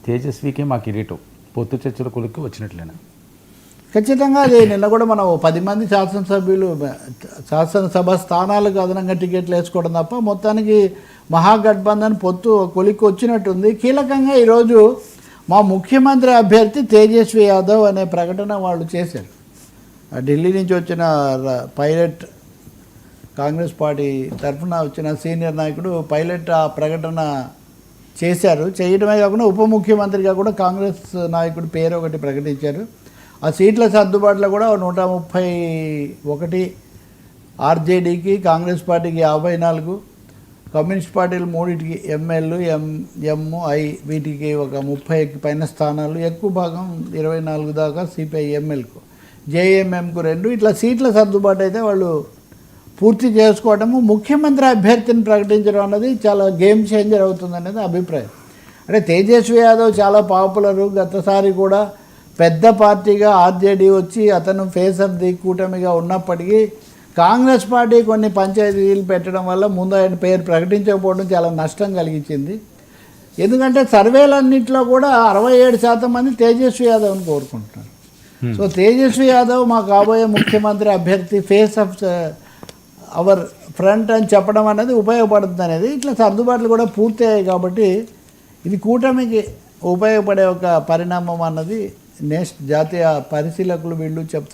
తేజస్వికే మా కిరీటం పొత్తు చర్చల కొలిక్కి వచ్చినట్లేనా? ఖచ్చితంగా అది నిన్న కూడా మనం 10 మంది శాసనసభ స్థానాలకు అదనంగా టికెట్లు వేసుకోవడం తప్ప మొత్తానికి మహాగఠబంధన్ పొత్తు కొలిక్కి వచ్చినట్టుంది. కీలకంగా ఈరోజు మా ముఖ్యమంత్రి అభ్యర్థి తేజస్వి యాదవ్ అనే ప్రకటన వాళ్ళు చేశారు. ఢిల్లీ నుంచి వచ్చిన పైలట్ కాంగ్రెస్ పార్టీ తరఫున వచ్చిన సీనియర్ నాయకుడు పైలట్ ఆ ప్రకటన చేశారు. చేయడమే కాకుండా ఉప ముఖ్యమంత్రిగా కూడా కాంగ్రెస్ నాయకుడి పేరు ఒకటి ప్రకటించారు. ఆ సీట్ల సర్దుబాటులో కూడా 131 ఆర్జేడీకి, కాంగ్రెస్ పార్టీకి 54, కమ్యూనిస్ట్ పార్టీలు 3కి ఎంఎల్, ఎంఐ వీటికి ఒక 30కి పైన స్థానాలు, ఎక్కువ భాగం 24 దాకా సిపిఐ ఎంఎల్కు, జేఎంఎంకు 2 ఇట్లా సీట్ల సర్దుబాటు అయితే వాళ్ళు పూర్తి చేసుకోవడము, ముఖ్యమంత్రి అభ్యర్థిని ప్రకటించడం అన్నది చాలా గేమ్ చేంజర్ అవుతుందనేది అభిప్రాయం. అంటే తేజస్వి యాదవ్ చాలా పాపులరు. గతసారి కూడా పెద్ద పార్టీగా ఆర్జేడీ వచ్చి అతను ఫేస్ ఆఫ్ ది కూటమిగా ఉన్నప్పటికీ కాంగ్రెస్ పార్టీ కొన్ని పంచాయతీలు పెట్టడం వల్ల ముందు ఆయన పేరు ప్రకటించకపోవడం చాలా నష్టం కలిగించింది. ఎందుకంటే సర్వేలన్నింటిలో కూడా 67% మంది తేజస్వి యాదవ్ని కోరుకుంటున్నారు. సో తేజస్వి యాదవ్ మా కాబోయే ముఖ్యమంత్రి అభ్యర్థి, ఫేస్ ఆఫ్ అవర్ ఫ్రంట్ అని చెప్పడం అనేది ఉపయోగపడుతుంది అనేది, ఇట్లా సర్దుబాట్లు కూడా పూర్తయ్యాయి కాబట్టి ఇది కూటమికి ఉపయోగపడే ఒక పరిణామం అన్నది జాతీయ పరిశీలకులు వీళ్ళు చెప్తున్నారు.